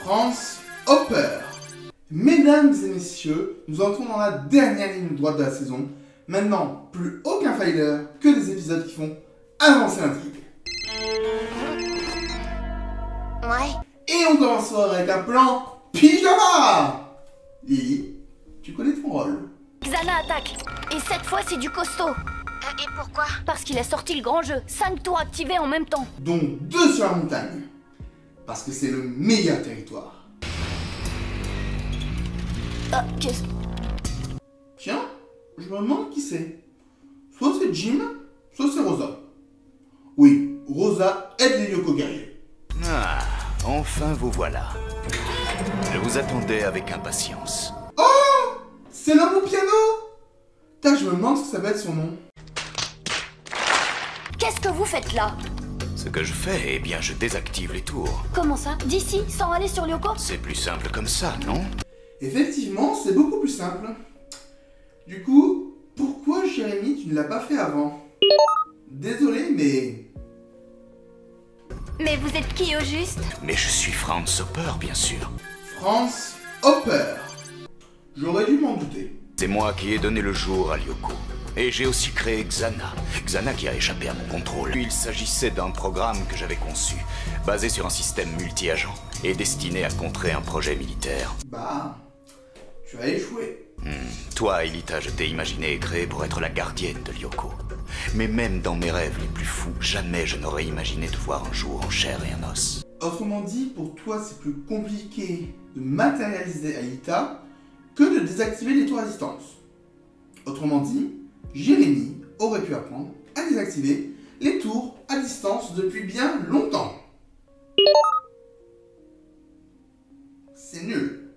France Hopper. Mesdames et messieurs, nous entrons dans la dernière ligne droite de la saison. Maintenant, plus aucun filer, que des épisodes qui font avancer l'intrigue. Ouais. Et on commence avec un plan pyjama. Lily, tu connais ton rôle. Xana attaque. Et cette fois, c'est du costaud. Et pourquoi? Parce qu'il a sorti le grand jeu. 5 tours activés en même temps. Dont 2 sur la montagne. Parce que c'est le meilleur territoire. Ah, qu'est-ce... Tiens, je me demande qui c'est. Soit c'est Jim, soit c'est Rosa. Oui, Rosa aide les Lyoko guerriers. Ah, enfin vous voilà. Je vous attendais avec impatience. Oh, c'est l'homme au piano. Putain, je me demande ce que ça va être son nom. Qu'est-ce que vous faites là? Ce que je fais, eh bien je désactive les tours. Comment ça? D'ici, sans aller sur Lyoko? C'est plus simple comme ça, non? Effectivement, c'est beaucoup plus simple. Du coup, pourquoi Jérémy, tu ne l'as pas fait avant? Désolé, mais... Mais vous êtes qui au juste? Mais je suis Franz Hopper, bien sûr. France Hopper. J'aurais dû m'en douter. C'est moi qui ai donné le jour à Lyoko. Et j'ai aussi créé Xana. Xana qui a échappé à mon contrôle. Il s'agissait d'un programme que j'avais conçu, basé sur un système multi-agent, et destiné à contrer un projet militaire. Bah, tu as échoué. Toi, Aelita, je t'ai imaginé et créé pour être la gardienne de Lyoko. Mais même dans mes rêves les plus fous, jamais je n'aurais imaginé te voir un jour en chair et en os. Autrement dit, pour toi, c'est plus compliqué de matérialiser Aelita que de désactiver les tours à distance. Autrement dit, Jérémy aurait pu apprendre à désactiver les tours à distance depuis bien longtemps. C'est nul.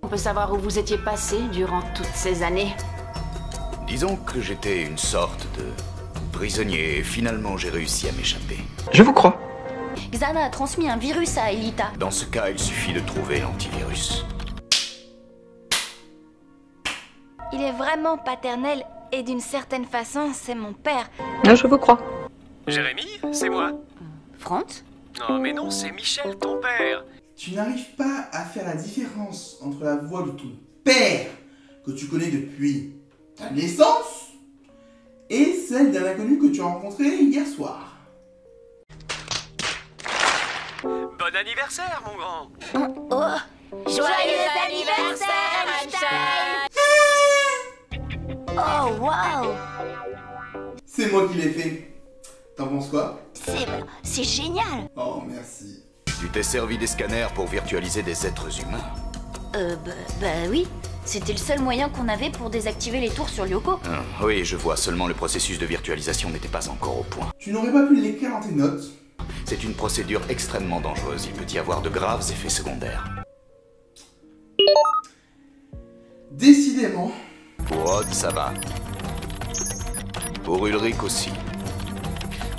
On peut savoir où vous étiez passé durant toutes ces années? Disons que j'étais une sorte de prisonnier et finalement j'ai réussi à m'échapper. Je vous crois. Xana a transmis un virus à Aelita. Dans ce cas, il suffit de trouver l'antivirus. Il est vraiment paternel et d'une certaine façon, c'est mon père. Je vous crois. Jérémy, c'est moi. Franz? Non, mais non, c'est Michel, ton père. Tu n'arrives pas à faire la différence entre la voix de ton père, que tu connais depuis ta naissance, et celle d'un inconnu que tu as rencontré hier soir. Bon anniversaire, mon grand. Oh, joyeux anniversaire, Einstein! Oh, waouh! C'est moi qui l'ai fait. T'en penses quoi? C'est génial! Oh, merci. Tu t'es servi des scanners pour virtualiser des êtres humains. Bah oui. C'était le seul moyen qu'on avait pour désactiver les tours sur Lyoko. Oui, je vois, seulement le processus de virtualisation n'était pas encore au point. Tu n'aurais pas pu l'écrire dans tes notes? C'est une procédure extrêmement dangereuse, il peut y avoir de graves effets secondaires. Décidément. Pour Odd, ça va. Pour Ulrich aussi.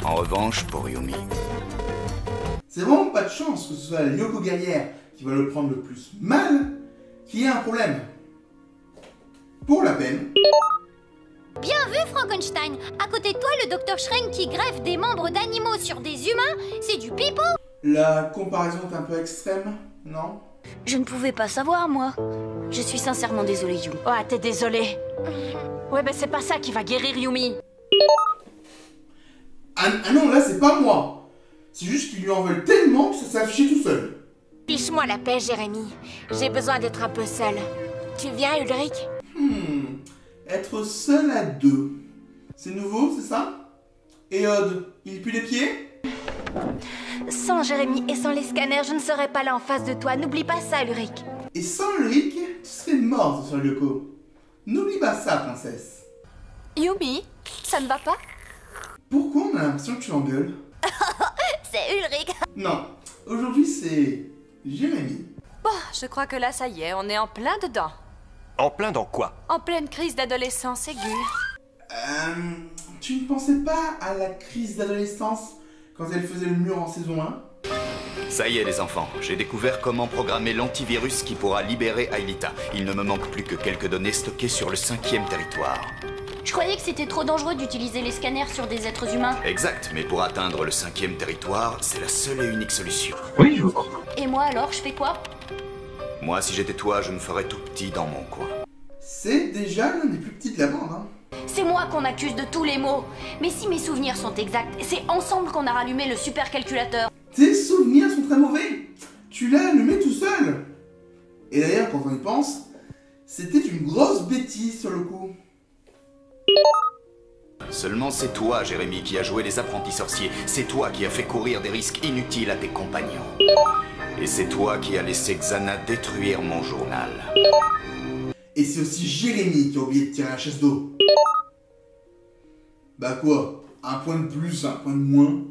En revanche, pour Yumi. C'est vraiment pas de chance que ce soit la Lyoko guerrière qui va le prendre le plus mal qu'il y ait un problème. Pour la peine. Bien vu, Frankenstein. À côté de toi, le docteur Schreng qui greffe des membres d'animaux sur des humains, c'est du pipeau. La comparaison est un peu extrême, non? Je ne pouvais pas savoir, moi. Je suis sincèrement désolée, Yumi. Ouais, t'es désolé. Ouais, ben c'est pas ça qui va guérir Yumi. Ah non, là c'est pas moi. C'est juste qu'ils lui en veulent tellement que ça s'est affiché tout seul. Fiche-moi la paix, Jérémy. J'ai besoin d'être un peu seule. Tu viens, Ulrich? Être seul à deux. C'est nouveau, c'est ça? Et Odd, il pue les pieds? Sans Jérémy et sans les scanners, je ne serais pas là en face de toi. N'oublie pas ça, Ulrich. Et sans Ulrich, tu serais morte sur Lyoko. N'oublie pas ça, princesse. Yumi, ça ne va pas? Pourquoi on a l'impression que tu l'engueules? C'est Ulrich. Non, aujourd'hui c'est Jérémy. Bon, je crois que là, ça y est, on est en plein dedans. En plein dans quoi? En pleine crise d'adolescence aiguë. Tu ne pensais pas à la crise d'adolescence quand elle faisait le mur en saison 1? Ça y est les enfants, j'ai découvert comment programmer l'antivirus qui pourra libérer Aelita. Il ne me manque plus que quelques données stockées sur le 5e territoire. Je croyais que c'était trop dangereux d'utiliser les scanners sur des êtres humains. Exact, mais pour atteindre le 5e territoire, c'est la seule et unique solution. Oui, je vous crois. Et moi alors, je fais quoi? Moi, si j'étais toi, je me ferais tout petit dans mon coin. C'est déjà l'un des plus petits de la bande, hein. C'est moi qu'on accuse de tous les maux. Mais si mes souvenirs sont exacts, c'est ensemble qu'on a rallumé le supercalculateur. Tes souvenirs sont très mauvais. Tu l'as allumé tout seul. Et d'ailleurs, quand on y pense, c'était une grosse bêtise sur le coup. Seulement c'est toi, Jérémy, qui a joué les apprentis sorciers. C'est toi qui as fait courir des risques inutiles à tes compagnons. Et c'est toi qui as laissé Xana détruire mon journal. Et c'est aussi Jérémy qui a oublié de tirer la chasse d'eau. Bah quoi? Un point de plus, un point de moins?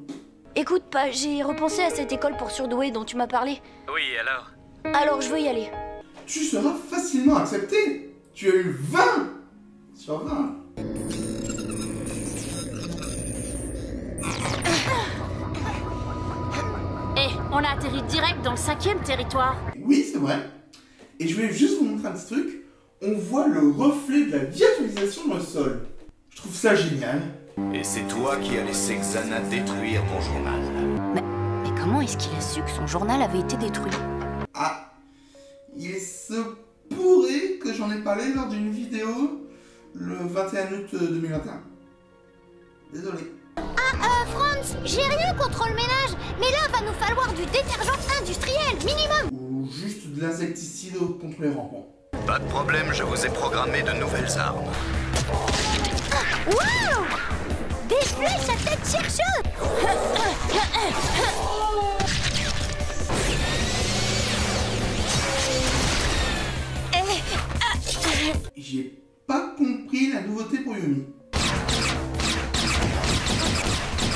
Écoute, pas, j'ai repensé à cette école pour surdoués dont tu m'as parlé. Oui, alors? Alors je veux y aller. Tu seras facilement accepté. Tu as eu 20 sur 20. Eh, on a atterri direct dans le 5e territoire. Oui, c'est vrai. Et je vais juste vous montrer un petit truc. On voit le reflet de la virtualisation dans le sol. Je trouve ça génial. Et c'est toi qui as laissé Xana détruire mon journal. Mais comment est-ce qu'il a su que son journal avait été détruit? Ah, il se pourrait que j'en ai parlé lors d'une vidéo le 21 août 2021. Désolé. Franz, j'ai rien contre le ménage, mais là, va nous falloir du détergent industriel, minimum. Ou juste de l'insecticide contre les rampants. Pas de problème, je vous ai programmé de nouvelles armes. Waouh! Des flèches à tête chercheuse. J'ai pas compris la nouveauté pour Yumi.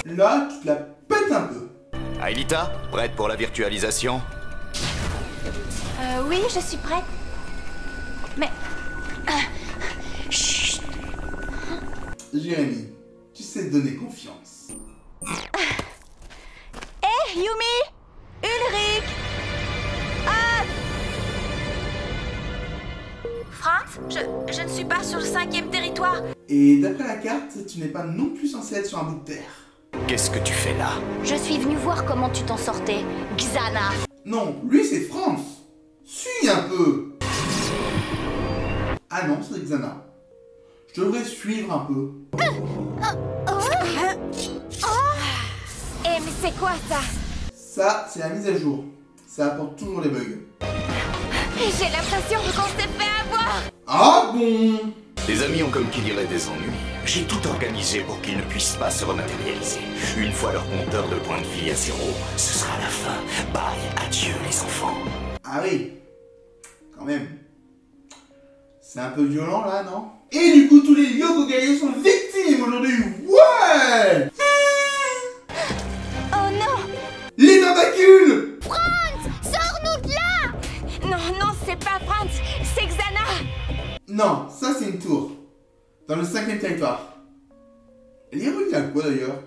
Là, tu te la pètes un peu. Aelita, prête pour la virtualisation? Oui, je suis prête. Mais... Chut. Jérémy, tu sais donner confiance. Hé, Yumi! Ulrich! Ah! Franz, je ne suis pas sur le 5e territoire. Et d'après la carte, tu n'es pas non plus censé être sur un bout de terre. Qu'est-ce que tu fais là? Je suis venue voir comment tu t'en sortais, Xana. Non, lui c'est Franz. Suis un peu. Ah non, c'est Xana. Je devrais suivre un peu. Eh, mais c'est quoi ça? Ça, c'est la mise à jour. Ça apporte toujours les bugs. J'ai l'impression qu'on s'est fait avoir. Ah bon? Les amis ont comme qui dirait des ennuis. J'ai tout organisé pour qu'ils ne puissent pas se rematérialiser. Une fois leur compteur de points de vie à 0, ce sera la fin. Bye, adieu les enfants. Ah oui, quand même. C'est un peu violent là, non? Et du coup, tous les Yoko guerriers sont victimes aujourd'hui. Ouais! Oh non! Les tentacules! Franz, sors-nous de là! Non, non, c'est pas Franz, c'est Xana. Non, ça c'est une tour. Dans le 5e territoire. Elle est reliée à quoi d'ailleurs?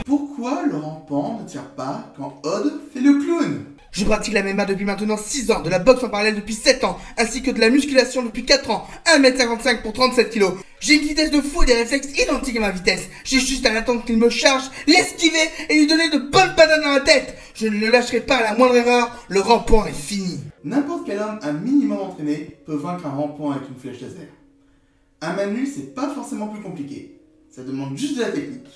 Pourquoi le rampant ne tire pas quand Odd fait le clown? Je pratique la MMA depuis maintenant 6 ans, de la boxe en parallèle depuis 7 ans, ainsi que de la musculation depuis 4 ans, 1m55 pour 37 kg. J'ai une vitesse de fou et des réflexes identiques à ma vitesse. J'ai juste à l'attendre qu'il me charge, l'esquiver et lui donner de bonnes patates dans la tête. Je ne le lâcherai pas à la moindre erreur, le rampant est fini. N'importe quel homme un minimum entraîné peut vaincre un rampant avec une flèche laser. Un Manu, c'est pas forcément plus compliqué. Ça demande juste de la technique.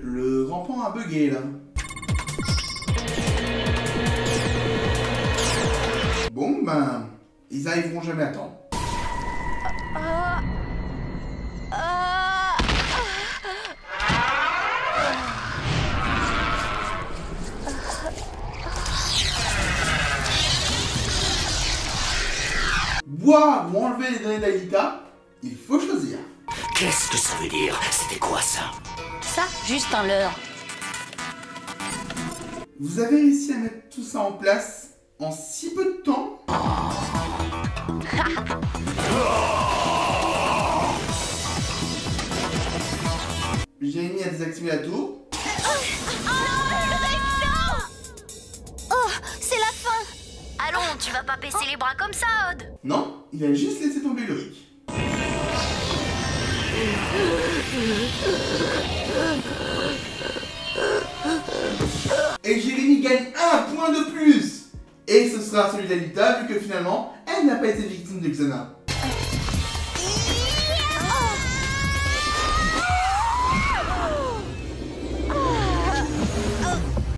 Le rampant a bugué là. Bon ben, ils arriveront jamais à temps. Boire ou enlever les données d'Aelita, il faut choisir. Qu'est-ce que ça veut dire? C'était quoi ça? Ça, juste un leurre. Vous avez réussi à mettre tout ça en place en si peu de temps? Jérémy a des désactiver la tour. Oh, c'est la fin. Allons, tu vas pas baisser les bras comme ça, Odd. Non, il a juste laissé tomber Ulrich. Et Jérémie gagne un point de plus. Et ce sera celui d'Alita, vu que finalement, elle n'a pas été victime de Xana.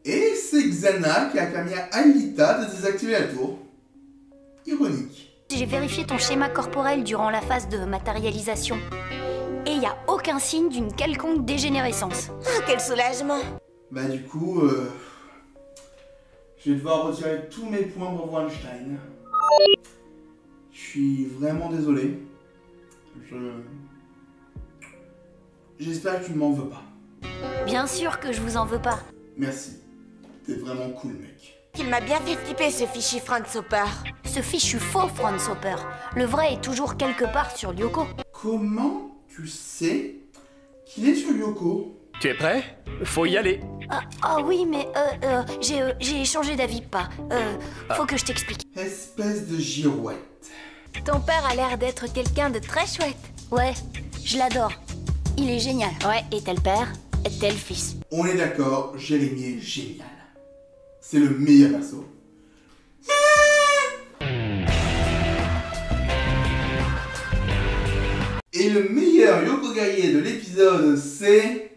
Et c'est Xana qui a permis à Alita de désactiver la tour. Ironique. J'ai vérifié ton schéma corporel durant la phase de matérialisation. Et il n'y a aucun signe d'une quelconque dégénérescence. Oh, quel soulagement. Bah du coup, je vais devoir retirer tous mes points Bravo Einstein. Je suis vraiment désolé. J'espère que tu ne m'en veux pas. Bien sûr que je vous en veux pas. Merci. T'es vraiment cool, mec. Il m'a bien fait flipper ce fichu Franz Hopper. Ce fichu faux Franz Hopper. Le vrai est toujours quelque part sur Lyoko. Comment tu sais qu'il est sur Lyoko? Tu es prêt? Faut y aller. Ah oui, mais j'ai changé d'avis, pas. Faut que je t'explique. Espèce de girouette. Ton père a l'air d'être quelqu'un de très chouette. Ouais, je l'adore. Il est génial. Ouais, et tel père, et tel fils. On est d'accord, Jérémy est génial. C'est le meilleur perso. Et le meilleur Yoko guerrier de l'épisode, c'est...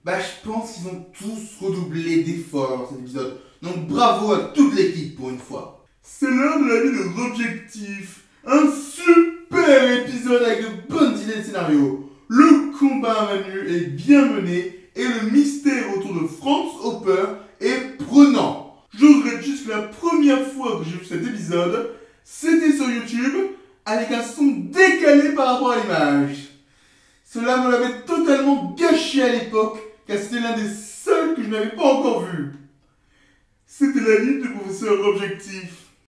Bah, je pense qu'ils ont tous redoublé d'efforts dans cet épisode. Donc bravo à toute l'équipe pour une fois. C'est l'heure de la vie de l'objectif. Un super épisode avec de bonnes idées de scénario. Le combat à main nue est bien mené et le mystère autour de Franz Hopper est prenant. Je regrette juste que la première fois que j'ai vu cet épisode, c'était sur YouTube avec un son décalé par rapport à l'image. Cela me l'avait totalement gâché à l'époque, car c'était l'un des seuls que je n'avais pas encore vu. C'était la ligne du professeur Objectif.